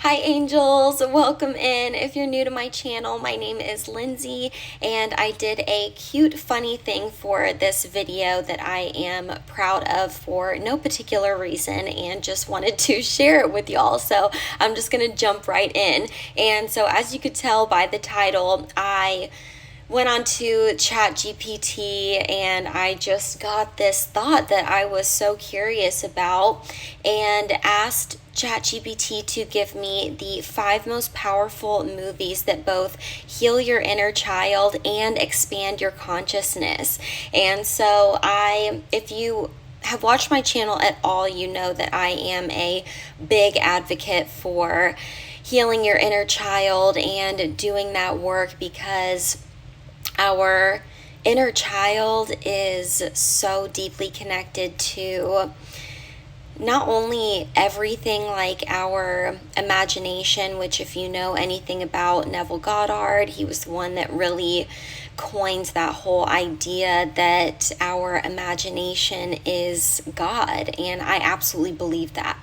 Hi angels, welcome in. If you're new to my channel, my name is Lindsay and I did a cute funny thing for this video that I am proud of for no particular reason and just wanted to share it with y'all. So I'm just gonna jump right in. And so as you could tell by the title, I went on to ChatGPT and I just got this thought that I was so curious about and asked ChatGPT to give me the 5 most powerful movies that both heal your inner child and expand your consciousness. And so if you have watched my channel at all, you know that I am a big advocate for healing your inner child and doing that work because our inner child is so deeply connected to not only everything like our imagination, which if you know anything about Neville Goddard, he was the one that really coined that whole idea that our imagination is God, and I absolutely believe that,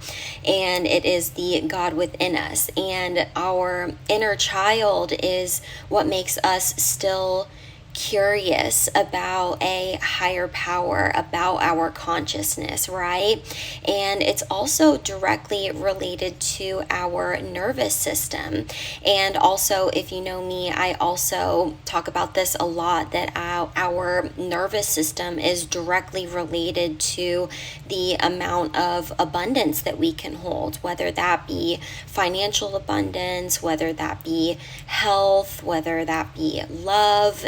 and it is the God within us, and our inner child is what makes us still curious about a higher power, about our consciousness, right? And it's also directly related to our nervous system. And also, if you know me, I also talk about this a lot, that our nervous system is directly related to the amount of abundance that we can hold, whether that be financial abundance, whether that be health, whether that be love,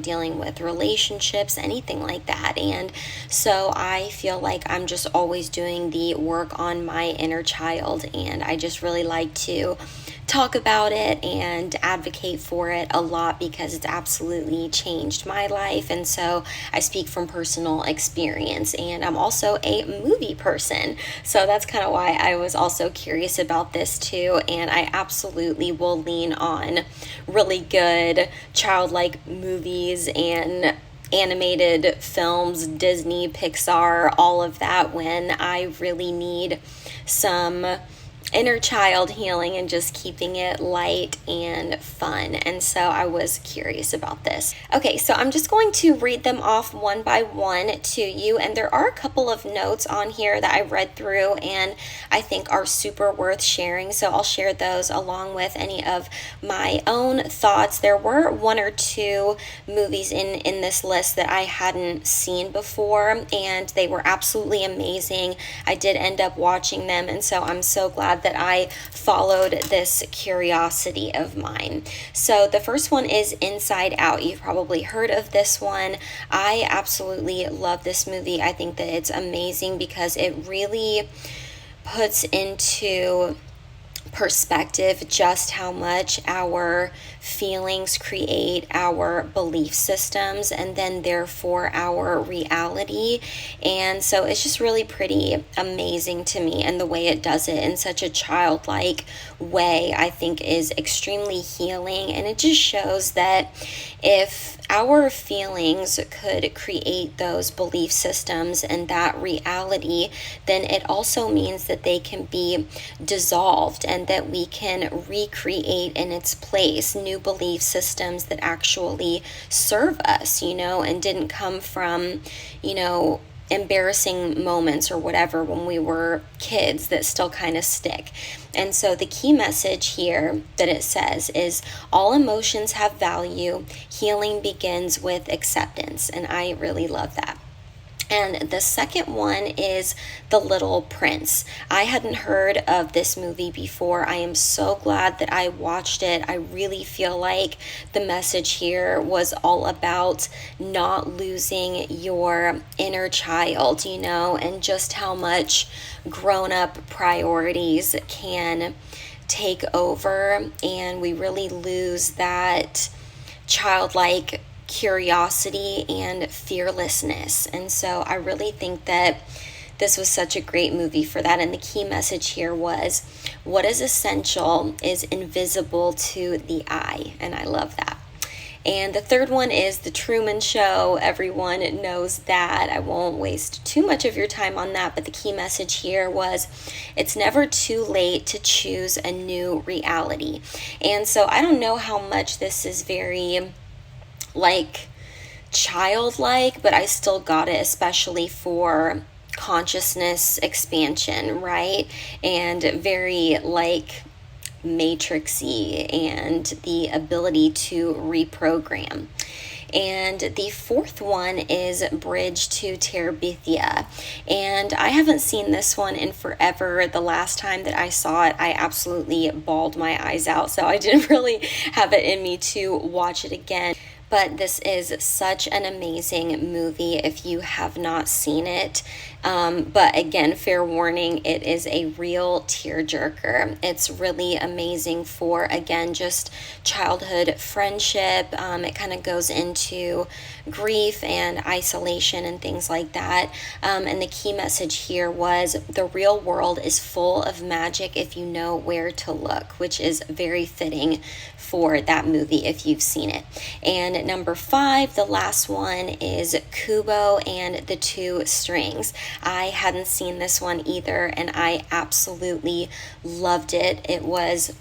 dealing with relationships, anything like that. And so I feel like I'm just always doing the work on my inner child, and I just really like to talk about it and advocate for it a lot because it's absolutely changed my life. And so I speak from personal experience, and I'm also a movie person, so that's kind of why I was also curious about this too. And I absolutely will lean on really good childlike movies and animated films, Disney, Pixar, all of that, when I really need some inner child healing and just keeping it light and fun. And so I was curious about this. Okay, so I'm just going to read them off one by one to you, and there are a couple of notes on here that I read through and I think are super worth sharing, so I'll share those along with any of my own thoughts. There were 1 or 2 movies in this list that I hadn't seen before, and they were absolutely amazing. I did end up watching them, and so I'm so glad that I followed this curiosity of mine. So the first one is Inside Out. You've probably heard of this one. I absolutely love this movie. I think that it's amazing because it really puts into perspective just how much our feelings create our belief systems and then therefore our reality. And so it's just really pretty amazing to me, and the way it does it in such a childlike way I think is extremely healing. And it just shows that if our feelings could create those belief systems and that reality, then it also means that they can be dissolved and that we can recreate in its place new belief systems that actually serve us, and didn't come from, embarrassing moments or whatever when we were kids that still kind of stick. And so the key message here that it says is all emotions have value. Healing begins with acceptance. And I really love that. And the second one is The Little Prince. I hadn't heard of this movie before. I am so glad that I watched it. I really feel like the message here was all about not losing your inner child, and just how much grown-up priorities can take over, and we really lose that childlike curiosity and fearlessness. And so I really think that this was such a great movie for that. And the key message here was what is essential is invisible to the eye. And I love that. And the third one is The Truman Show. Everyone knows that. I won't waste too much of your time on that, but the key message here was it's never too late to choose a new reality. And so I don't know how much this is very like childlike, but I still got it, especially for consciousness expansion, right? And very like matrixy, and the ability to reprogram. And the fourth one is Bridge to Terabithia. And I haven't seen this one in forever. The last time that I saw it, I absolutely bawled my eyes out. So I didn't really have it in me to watch it again. But this is such an amazing movie if you have not seen it. But again, fair warning, it is a real tearjerker. It's really amazing for, again, just childhood friendship. It kind of goes into grief and isolation and things like that. And the key message here was the real world is full of magic if you know where to look, which is very fitting for that movie if you've seen it. And number 5, the last one, is Kubo and the Two Strings. I hadn't seen this one either, and I absolutely loved it. It was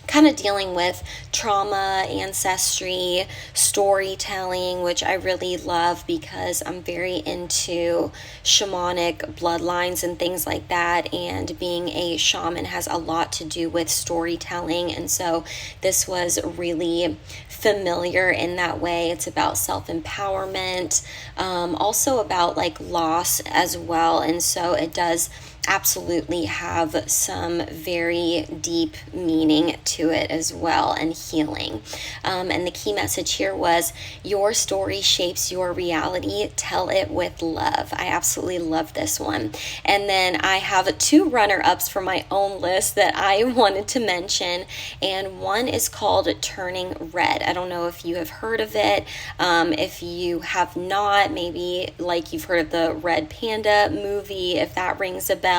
kind of dealing with trauma, ancestry, storytelling, which I really love because I'm very into shamanic bloodlines and things like that. And being a shaman has a lot to do with storytelling. And so this was really familiar in that way. It's about self-empowerment, also about like loss as well. And so it does absolutely have some very deep meaning to it as well, and healing. And the key message here was your story shapes your reality. Tell it with love. I absolutely love this one. And then I have 2 runner-ups for my own list that I wanted to mention, and one is called Turning Red. I don't know if you have heard of it. If you have not, maybe like you've heard of the Red Panda movie, if that rings a bell.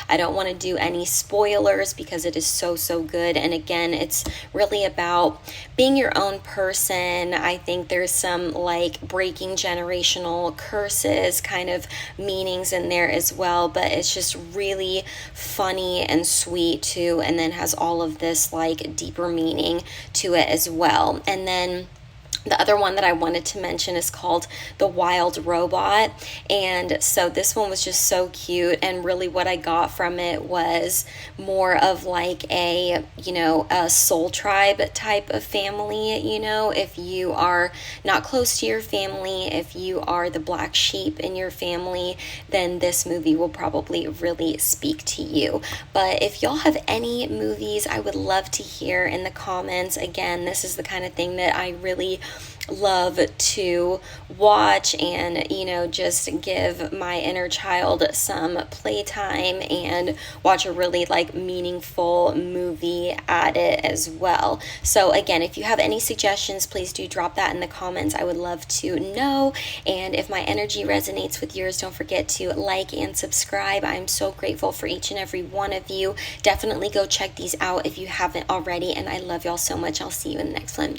I don't want to do any spoilers because it is so good. And again, it's really about being your own person. I think there's some like breaking generational curses kind of meanings in there as well, but it's just really funny and sweet too, and then has all of this like deeper meaning to it as well. And then the other one that I wanted to mention is called The Wild Robot. And so this one was just so cute, and really what I got from it was more of like a soul tribe type of family. If you are not close to your family, if you are the black sheep in your family, then this movie will probably really speak to you. But if y'all have any movies, I would love to hear in the comments. Again, this is the kind of thing that I really love to watch and just give my inner child some playtime and watch a really like meaningful movie at it as well. So again, if you have any suggestions, please do drop that in the comments. I would love to know. And if my energy resonates with yours, don't forget to like and subscribe. I'm so grateful for each and every one of you. Definitely go check these out if you haven't already, and I love y'all so much. I'll see you in the next one.